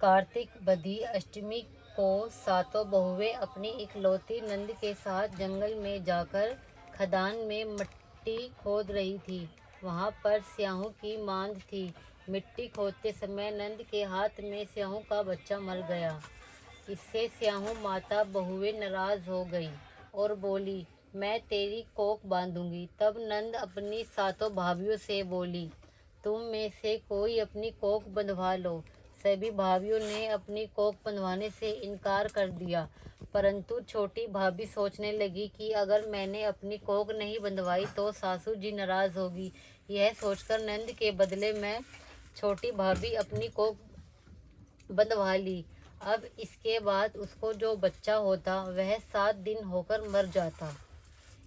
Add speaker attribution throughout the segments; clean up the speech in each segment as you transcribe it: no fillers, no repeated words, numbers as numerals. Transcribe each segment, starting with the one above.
Speaker 1: कार्तिक बधी अष्टमी को सातों बहुएं अपनी इकलौती नंद के साथ जंगल में जाकर खदान में मिट्टी खोद रही थी। वहां पर स्याहू की मांद थी। मिट्टी खोदते समय नंद के हाथ में स्याहू का बच्चा मर गया। इससे स्याहू माता बहुएं नाराज हो गई और बोली, मैं तेरी कोख बांधूंगी। तब नंद अपनी सातों भाभियों से बोली, तुम में से कोई अपनी कोख बंधवा लो। सभी भाभियों ने अपनी कोख बंधवाने से इनकार कर दिया, परंतु छोटी भाभी सोचने लगी कि अगर मैंने अपनी कोख नहीं बंधवाई तो सासू जी नाराज होगी। यह सोचकर नंद के बदले में छोटी भाभी अपनी कोख बंधवा ली। अब इसके बाद उसको जो बच्चा होता वह 7 दिन होकर मर जाता।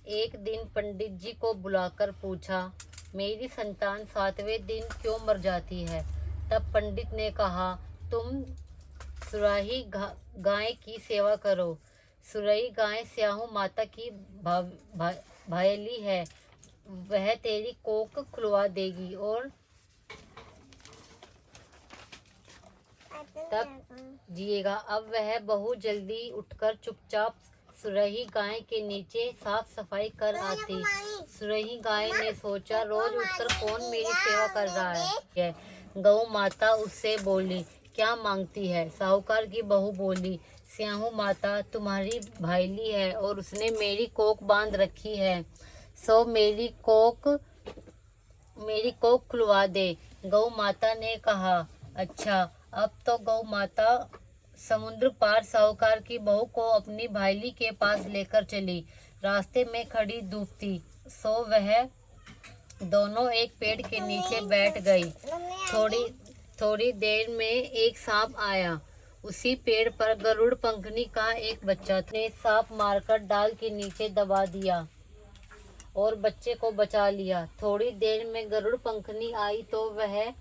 Speaker 1: एक दिन पंडित जी को बुलाकर पूछा, मेरी संतान 7वें दिन क्यों मर जाती है? तब पंडित ने कहा, तुम सुराही गाय की सेवा करो। सुराही गाय स्याहू माता की भायली है, वह तेरी कोख खुलवा देगी और तब जिएगा। अब वह बहू जल्दी उठकर चुपचाप सुरही गाय के नीचे साफ सफाई कर आती। सुरही गाय ने सोचा, रोज उठकर कौन मेरी सेवा कर रहा है। गौ माता उससे बोली, क्या मांगती है? साहूकार की बहू बोली, स्याहू माता तुम्हारी भाईली है और उसने मेरी कोख बांध रखी है, सो मेरी कोख खुलवा दे। गौ माता ने कहा, अच्छा। अब तो गौ माता समुद्र पार साहूकार की बहू को अपनी भाईली के पास लेकर चली। रास्ते में खड़ी धूप थी, सो वह दोनों एक पेड़ के नीचे बैठ गई। थोड़ी देर में एक सांप आया। उसी पेड़ पर गरुड़ पंखनी का एक बच्चा ने सांप मारकर डाल के नीचे दबा दिया और बच्चे को बचा लिया। थोड़ी देर में गरुड़ पंखनी आई तो वह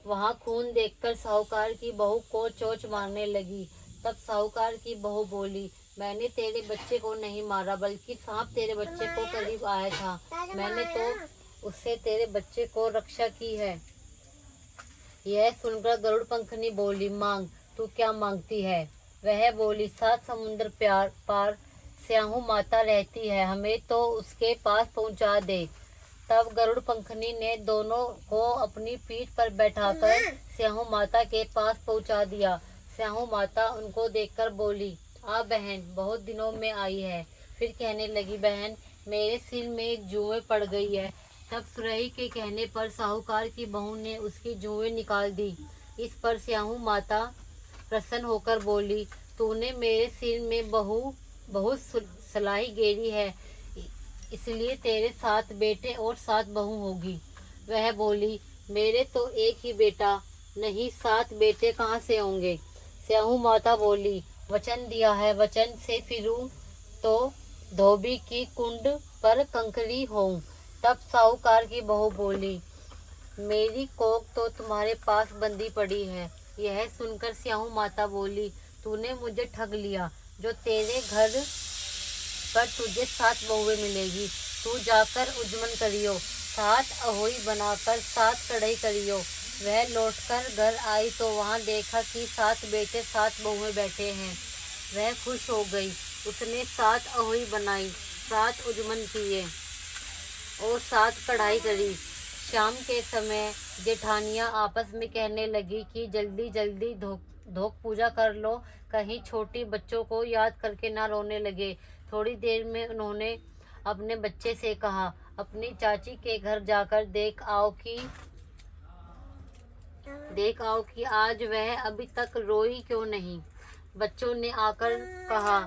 Speaker 1: वहां खून देखकर साहूकार की बहू को चोंच मारने लगी। तब साहूकार की बहू बोली, मैंने तेरे बच्चे को नहीं मारा, बल्कि सांप तेरे बच्चे को करीब आया था। मैंने तो उससे तेरे बच्चे को रक्षा की है। यह सुनकर गरुड़ पंखनी बोली, मांग, तू क्या मांगती है? वह बोली, 7 समुद्र पार स्याहू माता रहती है, हमें तो उसके पास पहुंचा दे। तब गरुड़ पंखनी ने दोनों को अपनी पीठ पर बैठाकर स्याहू माता के पास पहुंचा दिया। स्याहू माता उनको देखकर बोली, आ बहन, बहुत दिनों में आई है। फिर कहने लगी, बहन, मेरे सिर में एक जुएं पड़ गई है। तब सुरही के कहने पर साहूकार की बहू ने उसकी जुएं निकाल दी। इस पर स्याहू माता प्रसन्न होकर बोली, तूने मेरे सिर में बहुत सलाही गेरी है, इसलिए तेरे 7 बेटे और 7 बहू होगी। वह बोली, मेरे तो एक ही बेटा, नहीं 7 बेटे कहाँ से होंगे? स्याहू माता बोली, वचन दिया है, वचन से फिरूं तो धोबी की कुंड पर कंकरी होऊं। तब साहूकार की बहू बोली, मेरी कोख तो तुम्हारे पास बंधी पड़ी है। यह सुनकर स्याहू माता बोली, तूने मुझे ठग लिया। जो तेरे घर पर तुझे 7 बहुएं मिलेगी। तू जाकर उजमन करियो, 7 अहोई बनाकर 7 कढ़ाई करियो। वह लौटकर घर आई तो वहां देखा कि 7 बेटे 7 बहुएं बैठे हैं। वह खुश हो गई। उसने 7 अहोई बनाई, 7 उजमन किए और 7 कढ़ाई करी। शाम के समय जेठानियां आपस में कहने लगी कि जल्दी जल्दी धोक पूजा कर लो, कहीं छोटी बच्चों को याद करके ना रोने लगे। थोड़ी देर में उन्होंने अपने बच्चे से कहा, अपनी चाची के घर जाकर देख आओ कि आज वह अभी तक रोई क्यों नहीं। बच्चों ने आकर कहा,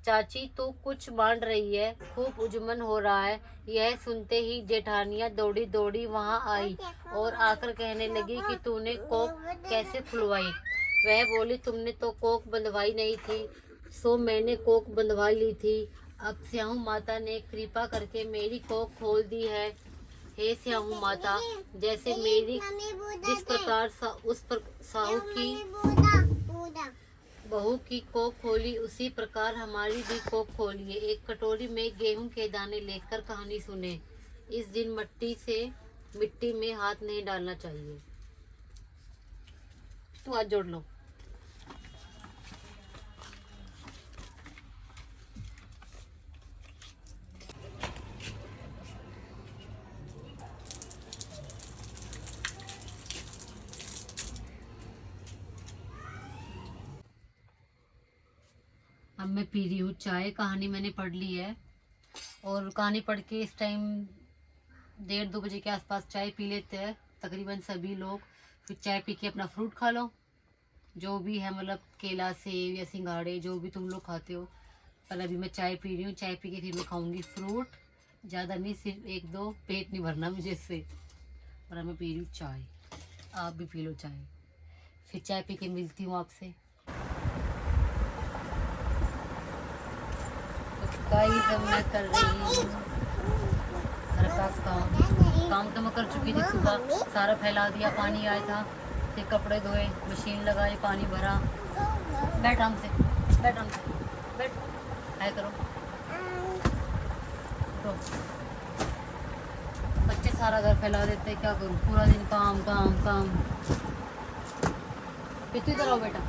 Speaker 1: चाची तू कुछ मान रही है, खूब उजमन हो रहा है। यह सुनते ही जेठानियां दौड़ी दौड़ी वहां आई और आकर कहने लगी कि तूने कोख कैसे खुलवाई? वह बोली, तुमने तो कोख बंधवाई नहीं थी, सो मैंने कोख बंधवा ली थी। अब स्याहू माता ने कृपा करके मेरी कोख खोल दी है। हे स्याहू माता, जैसे मेरी जिस प्रकार साहू की बहू की कोख खोली, उसी प्रकार हमारी भी कोख खोलिए। एक कटोरी में गेहूं के दाने लेकर कहानी सुने। इस दिन मिट्टी में हाथ नहीं डालना चाहिए। तो हाथ जोड़ लो। अब मैं पी रही हूँ चाय। कहानी मैंने पढ़ ली है और कहानी पढ़ के इस टाइम 1:30-2 बजे के आसपास चाय पी लेते हैं तकरीबन सभी लोग। फिर चाय पी के अपना फ्रूट खा लो, जो भी है, मतलब केला, सेब या सिंघाड़े, जो भी तुम लोग खाते हो। पर अभी मैं चाय पी रही हूँ। चाय पी के फिर मैं खाऊंगी फ्रूट, ज़्यादा नहीं, सिर्फ 1-2, पेट नहीं भरना मुझे इससे। और मैं पी रही हूँ चाय, आप भी पी लो चाय। फिर चाय पी के मिलती हूँ आपसे। गाइस अब मैं कर रही हूँ घर का काम तो मैं कर चुकी थी सुबह, सारा फैला दिया, पानी आया था, फिर कपड़े धोए, मशीन लगाई, पानी भरा। बैठ आराम से, बैठ आराम से, बैठ, हाय करो। तो बच्चे सारा घर फैला देते, क्या करूँ, पूरा दिन काम काम काम। कितनी तरह हो बेटा।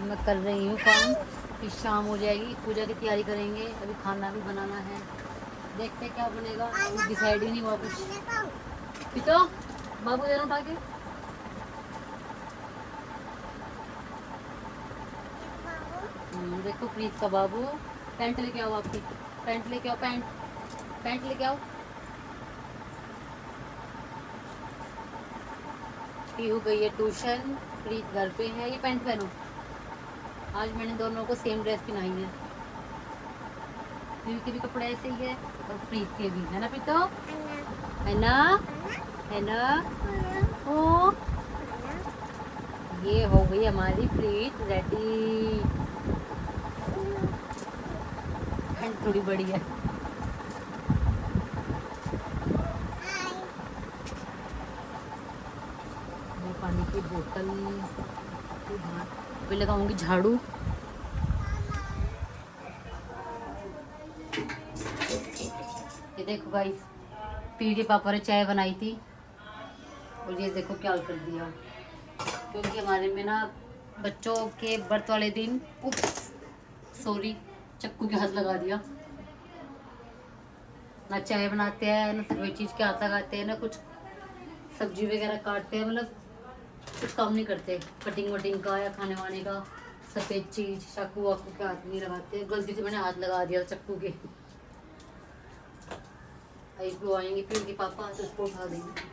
Speaker 1: मैं कर रही हूँ काम, फिर शाम हो जाएगी, पूजा की तैयारी करेंगे। अभी खाना भी बनाना है, देखते क्या बनेगा, अभी डिसाइड ही नहीं हुआ कुछ। पितो बाबू देना उठा के। देखो प्रीत का बाबू। पैंट लेके आओ, आपकी पैंट लेके आओ, पैंट पैंट लेके आओ। पीहू गई है ट्यूशन, प्रीत घर पे है। ये पैंट पहनो, आज मैंने दोनों को सेम ड्रेस पहनाई है। पीहू के भी कपड़े ऐसे ही है और प्रीत के भी, है ना प्रीतो, है ना, है ना। ओ ये हो गई हमारी प्रीत रेडी। पैंट थोड़ी बड़ी है। पानी की बोतल अभी लगाऊंगी झाड़ू। ये देखो गाइस, पीर के पापा ने चाय बनाई थी और ये देखो क्या कर दिया। क्योंकि हमारे में ना बच्चों के बर्थ वाले दिन सॉरी चक्कू के हाथ लगा दिया। ना चाय बनाते हैं, ना कोई चीज़ के हाथ लगाते हैं, ना कुछ सब्जी वगैरह काटते हैं, मतलब कुछ काम नहीं करते कटिंग वटिंग का या खाने वाने का। सफ़ेद चीज़ चाकू वाकू के हाथ नहीं लगाते। गलती से मैंने हाथ लगा दिया चक्कू के। एक वो आएंगे फिर के पापा तो उसको उठा देंगे।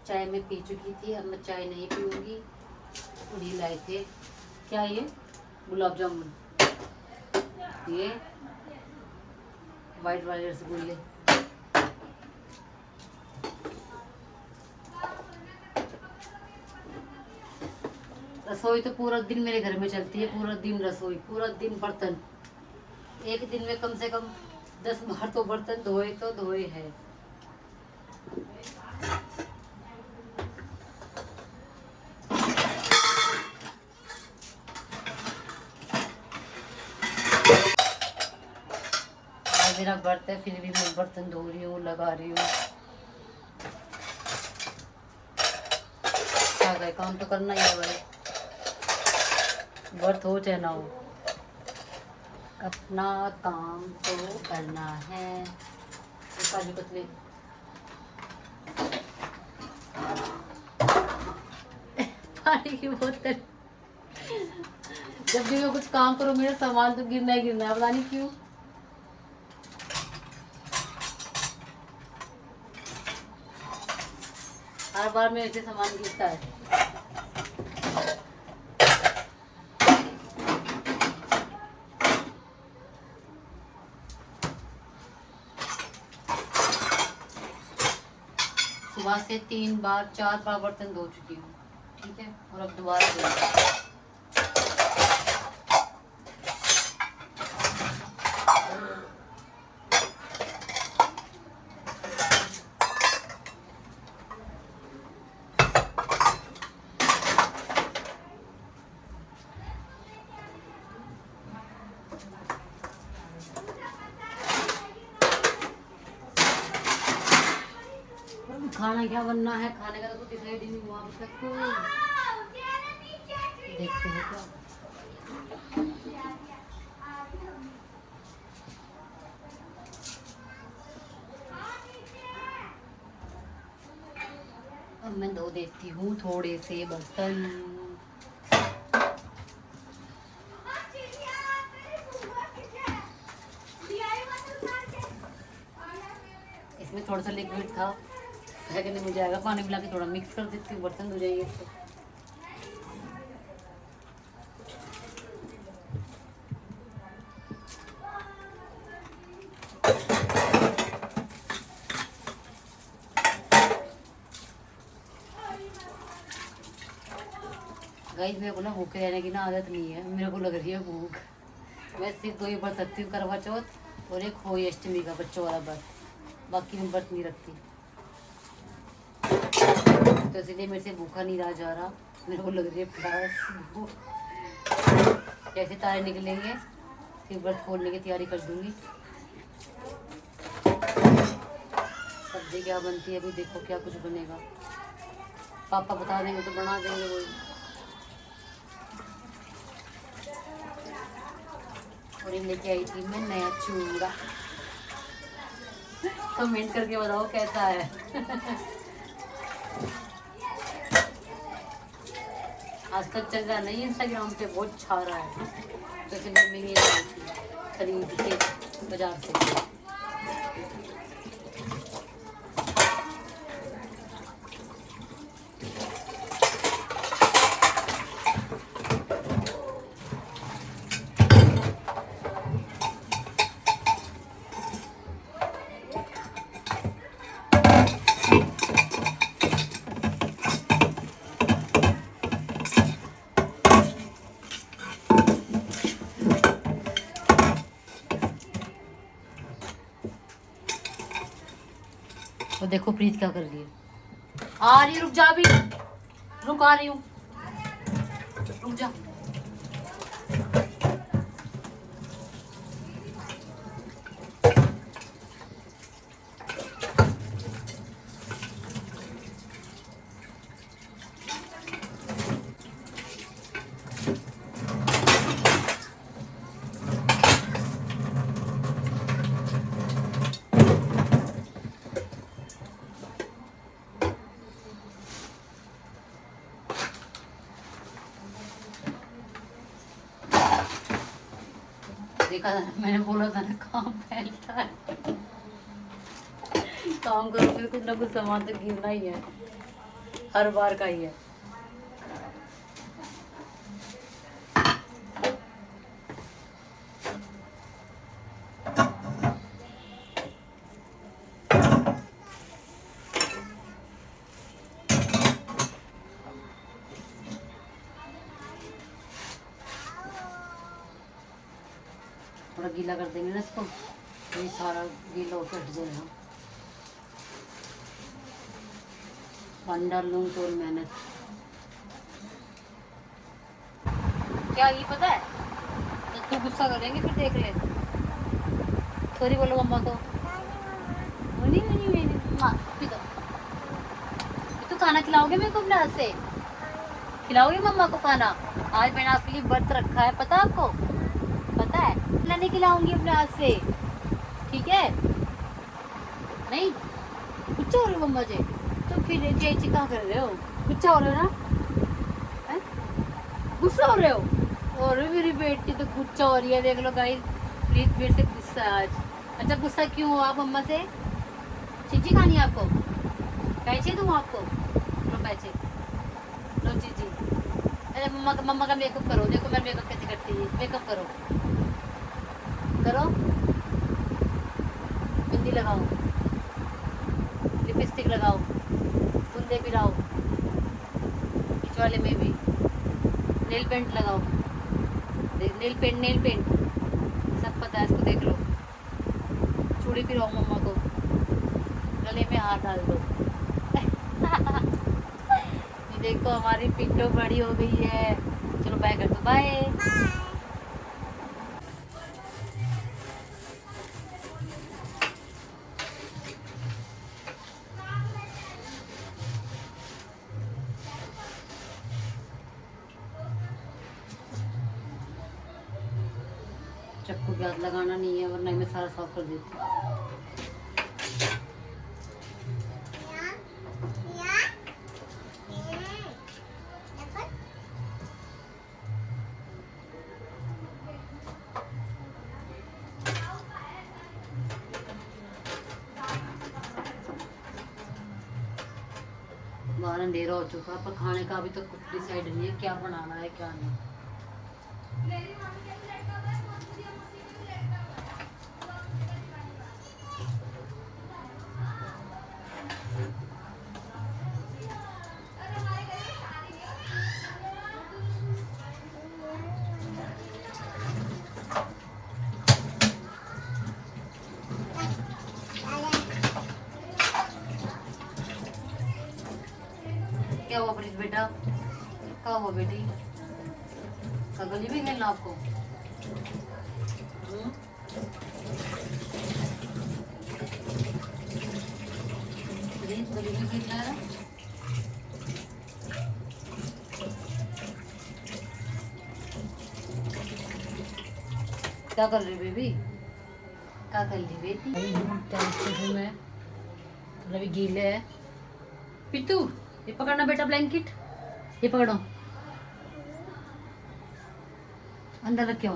Speaker 1: चाय मैं पी चुकी थी, अब मैं चाय नहीं पीऊँगी। और ये लाए थे क्या, ये गुलाब जामुन, ये वाइट वाले रसगुल्ले। रसोई तो पूरा दिन मेरे घर में चलती है, पूरा दिन रसोई, पूरा दिन बर्तन। एक दिन में कम से कम 10 बार तो बर्तन धोए है। मेरा व्रत है, फिर भी मैं बर्तन धो रही हूँ, लगा रही हूँ। क्या गए, काम तो करना ही है भाई, व्रत हो चाहे ना हो, अपना काम तो करना है। काजू कतली पानी की बोतल। जब भी मैं कुछ काम करूँ मेरा सामान तो गिरना ही गिरना है, पता नहीं क्यों। हर बार मेरे से सामान गिरता है। सुबह से 3 बार 4 बार बर्तन धो चुकी हूँ, ठीक है, और अब दोबारा धो। खाना क्या बनना है, खाने का तो कुछ डिसाइड ही नहीं हुआ अभी तक। तो देखते हैं क्या। देती हूँ थोड़े से बर्तन। इसमें थोड़ा सा लिक्विड था, फेंकने में जाएगा, पानी मिला के थोड़ा मिक्स कर देती हूँ, बर्तन धो जाएंगे इससे। गाइस मेरे को ना भूखे रहने की ना आदत नहीं है, मेरे को लग रही है भूख। मैं सिर्फ 2 ही व्रत रखती हूँ, करवा चौथ और एक होली अष्टमी का बच्चों वाला व्रत, बाकी मैं व्रत नहीं रखती। तो इसलिए मेरे से भूखा नहीं रहा जा रहा, मेरे को लग रही है प्यास। जैसे तारे निकलेंगे फिर व्रत खोलने की तैयारी कर दूंगी। सब्जी क्या बनती है अभी देखो, क्या कुछ बनेगा, पापा बता देंगे तो बना देंगे वही। और ये लेके आई थी मैं नया चूड़ा, कमेंट करके बताओ कैसा है। आजकल चल रहा नहीं इंस्टाग्राम पे, बहुत छा रहा है, तो इसलिए मैं ये लाई थी खरीद के बाजार से। तो देखो प्रीत क्या कर रही है, आ रही, रुक जा अभी, रुक आ रही हूँ, रुक जा। देखा था ना, मैंने बोला था ना काम फैलता है। काम करो फिर कुछ ना कुछ सामान तो गिरना ही है, हर बार का ही है। थोड़ा गीला कर देंगे ना इसको, ये सारा गीला होकर हट जाएगा। पानी डाल लूँ तो मेहनत क्या, ये पता है तो तू गुस्सा करेंगे फिर देख ले। सॉरी बोलो मम्मा को। नहीं नहीं नहीं माँ तो खाना खिलाओगे मेरे को अपने हाथ से, खिलाओगे मम्मा को खाना? आज मैंने आपके लिए व्रत रखा है, पता आपको, पता है? नहीं खिलाऊंगी अपने हाथ से, ठीक है? नहीं गुस्सा हो रहे हो मम्मा जी, तो फिर चेची कहाँ कर रहे हो? गुस्सा हो रहे हो ना, गुस्सा हो रहे हो? और मेरी बेटी तो गुस्सा हो रही है, देख लो गाइस, प्लीज मेरे से गुस्सा है आज। अच्छा गुस्सा क्यों हो आप मम्मा से? चीची खानी है आपको? पैसे दूँ आपको? लो पैसे, लो चीची। अरे मम्मा का मेकअप करो, देखो मैं मेकअप कैसे करती है, मेकअप करो करो, बिंदी लगाओ, लिपस्टिक लगाओ, बुंदे भी लाओ, बीच वाले में भी, नेल पेंट लगाओ, नेल पेंट सब पता है इसको, देख लो। चूड़ी पिराओ मम्मा को, गले में हाथ डाल दो। देखो हमारी पिंटो बड़ी हो गई है। चलो बाय कर दो, बाय। चक्कू पे हाथ लगाना नहीं है वरना मैं सारा साफ कर देती हूँ। खाना अंधेरा हो चुका, पर खाने का अभी तक कुछ डिसाइड नहीं है क्या बनाना है क्या नहीं। क्या हुआ प्रीत बेटा, क्या हुआ बेटी, गली भी खेलना आपको? प्रीत गली में खेलना है? क्या कर रही बेबी, क्या कर रही बेटी? में अभी गीले है। पितू ये पकड़ना बेटा, ब्लैंकेट ये पकड़ो, अंदर रखे हो।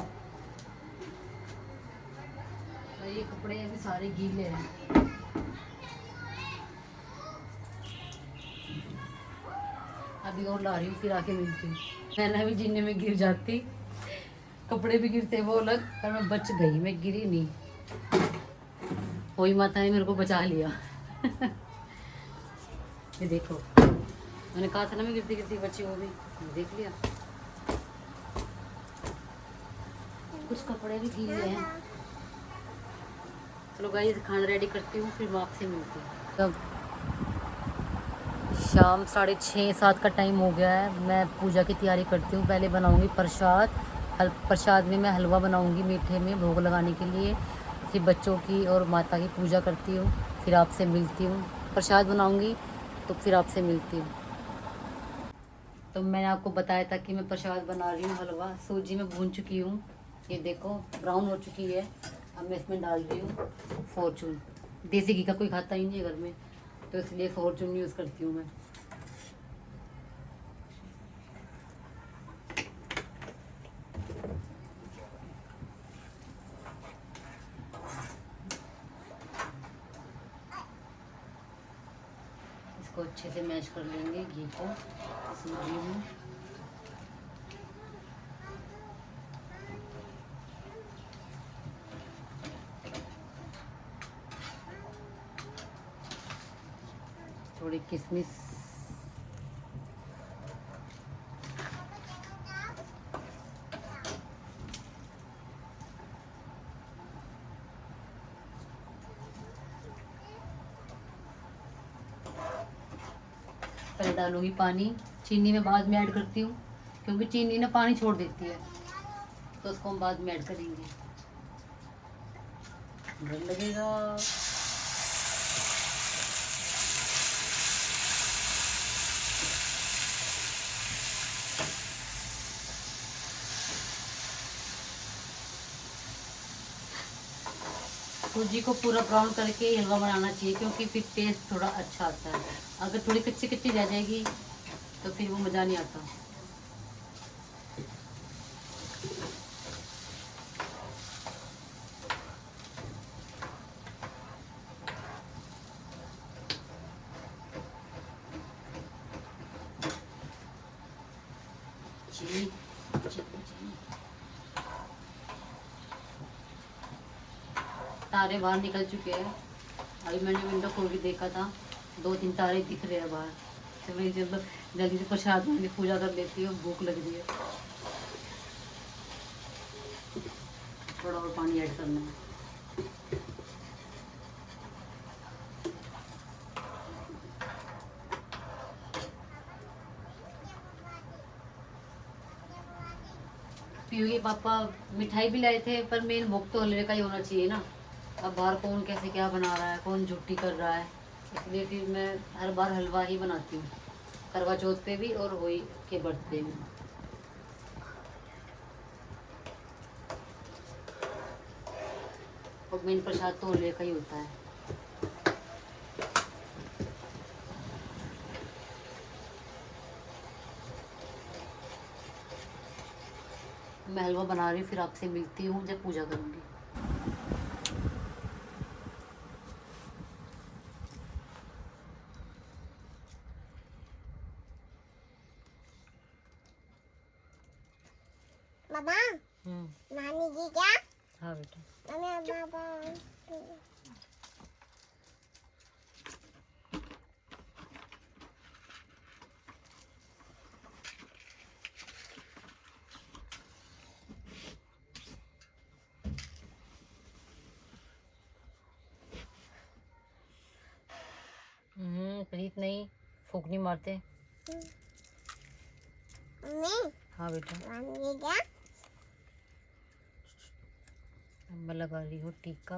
Speaker 1: ये कपड़े अभी सारे गीले हैं। अभी और ला रही हूँ, फिर आके मिलती हूँ। मैंने भी जीने में गिर जाती, कपड़े भी गिरते वो अलग, पर मैं बच गई, मैं गिरी नहीं। कोई माता ने मेरे को बचा लिया। ये देखो, मैंने कहा था ना मैं गिरती गिरती बच्ची, वो भी देख लिया। कुछ कपड़े भी गीले हैं। चलो गाइस खाना रेडी करती हूँ, फिर मैं आपसे मिलती हूँ। तब शाम 6:30-7 का टाइम हो गया है। मैं पूजा की तैयारी करती हूँ। पहले बनाऊँगी प्रसाद। प्रसाद में मैं हलवा बनाऊँगी मीठे में भोग लगाने के लिए। फिर बच्चों की और माता की पूजा करती हूँ, फिर आपसे मिलती हूँ। प्रसाद बनाऊँगी तो फिर आपसे मिलती हूँ। तो मैंने आपको बताया था कि मैं प्रसाद बना रही हूँ हलवा। सूजी में भून चुकी हूँ, ये देखो ब्राउन हो चुकी है। अब मैं इसमें डाल रही हूँ फॉर्चून। देसी घी का कोई खाता ही नहीं है घर में, तो इसलिए फॉर्चून यूज़ करती हूँ मैं। इसको अच्छे से मैश कर लेंगे घी को सूजी में। थोड़ी किशमिश, पहले डालूंगी पानी। चीनी में बाद में ऐड करती हूँ, क्योंकि चीनी ना पानी छोड़ देती है, तो उसको हम बाद में ऐड करेंगे। डर लगेगा। सूजी को पूरा ब्राउन करके हलवा बनाना चाहिए, क्योंकि फिर टेस्ट थोड़ा अच्छा आता है। अगर थोड़ी कच्ची कच्ची रह जाएगी तो फिर वो मज़ा नहीं आता। चीनी तारे बाहर निकल चुके हैं। अभी मैंने विंडो खोल के देखा था, 2-3 तारे दिख रहे हैं बाहर। तो मैं जब जल्दी से प्रसाद में पूजा कर लेती हूँ, भूख लग रही है। थोड़ा और पानी ऐड करना है। पीयू के पापा मिठाई भी लाए थे, पर मेन भोग तो हलवे का ही होना चाहिए ना। अब बाहर कौन कैसे क्या बना रहा है, कौन झुट्टी कर रहा है, इसलिए फिर मैं हर बार हलवा ही बनाती हूँ, करवा चौथ पे भी और होली के बर्थडे में। और मेन प्रसाद तो हलवे का ही होता है। मैं हलवा बना रही हूँ, फिर आपसे मिलती हूँ जब पूजा करूँगी।
Speaker 2: पापा नानी जी क्या?
Speaker 1: हाँ बेटा।
Speaker 2: पापा
Speaker 1: प्रीत नहीं, फूक नहीं मारते।
Speaker 2: मम्मी
Speaker 1: हाँ बेटा।
Speaker 2: नानी जी क्या?
Speaker 1: मैं लगा रही हूँ टीका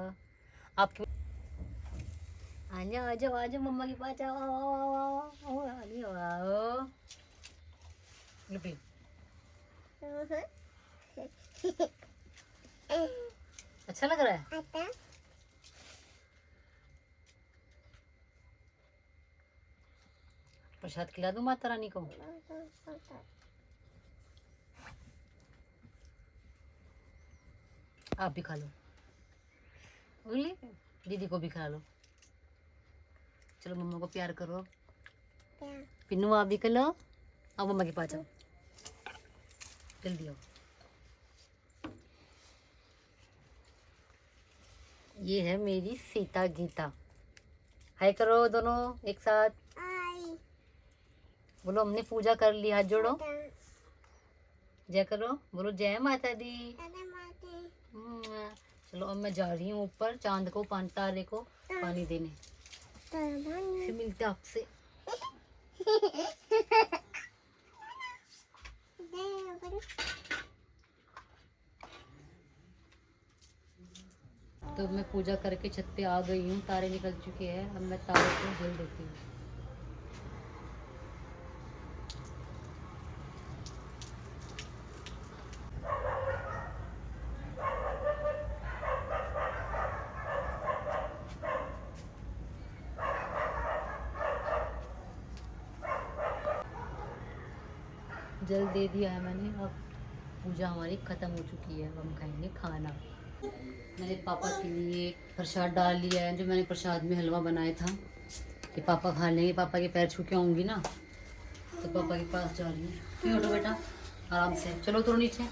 Speaker 1: आपके। आ जाओ आ जाओ आ जाओ, मम्मा के पास आओ आओ आओ आओ आओ आओ आओ आओ। लो पी। अच्छा लग रहा है।
Speaker 2: आता
Speaker 1: प्रसाद खिला दूँ माता रानी को। आप भी खा लो। उंगली दीदी को भी खा लो। चलो मम्मा को प्यार करो।
Speaker 2: क्या?
Speaker 1: पिन्नू आप भी कर लो। आओ मम्मा के पास आओ, जल्दी आओ। ये है मेरी सीता गीता। हाय करो दोनों एक साथ।
Speaker 2: आई
Speaker 1: बोलो हमने पूजा कर ली, हाथ जोड़ो,
Speaker 2: आता
Speaker 1: जय करो, बोलो जय माता दी।
Speaker 2: अरे माते
Speaker 1: चलो अब मैं जा रही हूँ ऊपर चांद को तारे को पानी देने। फिर मिलते हैं आपसे। तो मैं पूजा करके छत पे आ गई हूँ, तारे निकल चुके हैं। अब मैं तारे को जल देती हूँ। जल दे दिया है मैंने। अब पूजा हमारी ख़त्म हो चुकी है। अब हम खाएंगे खाना। मैंने पापा के लिए प्रसाद डाल लिया है। जो मैंने प्रसाद में हलवा बनाया था कि पापा खा लेंगे। पापा के पैर छू के आऊँगी ना, तो पापा के पास जा रही हूँ। क्यों उठो बेटा, आराम से चलो तो नीचे।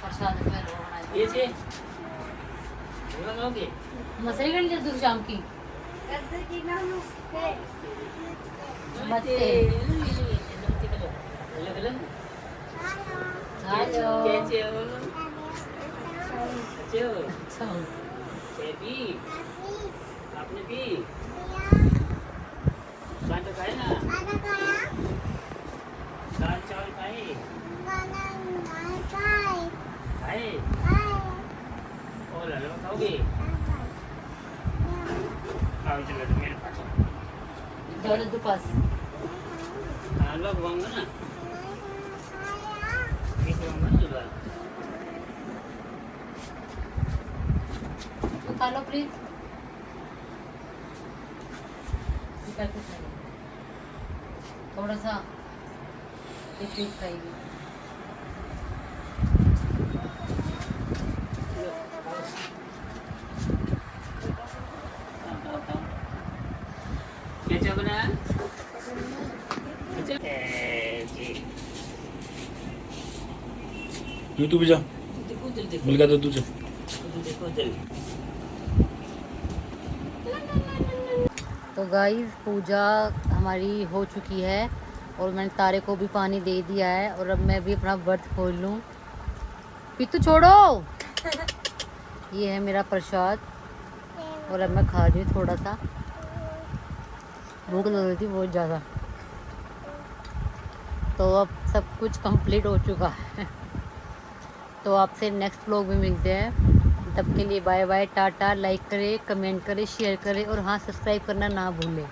Speaker 1: प्रसाद में हलवा बनाया मसरी कर ली शाम की। नमस्ते। हेलो। अच्छा।
Speaker 3: आपने पी खाना खाए ना, दाल चावल खाए खाए और हलवा खाओगे? आओ चलो तो मेरे पास
Speaker 1: दौलत के पास।
Speaker 3: हलवा खुआऊंगा ना, ये खुआऊंगा ना हलवा।
Speaker 1: तो खा लो प्लीज। थोड़ा सा एक पीस खाएगी।
Speaker 3: कैसे बना?
Speaker 4: तू भी जा, मिल गया तुझे।
Speaker 1: तो गाइस पूजा हमारी हो चुकी है और मैंने तारे को भी पानी दे दिया है। और अब मैं भी अपना व्रत खोल लूँ। पितू छोड़ो। ये है मेरा प्रसाद और अब मैं खा रही हूँ थोड़ा सा। भूख लग रही थी बहुत ज़्यादा। तो अब सब कुछ कंप्लीट हो चुका है। तो आपसे नेक्स्ट व्लॉग में मिलते हैं। तब के लिए बाय बाय, टाटा। लाइक करें, कमेंट करें, शेयर करें और हाँ सब्सक्राइब करना ना भूलें।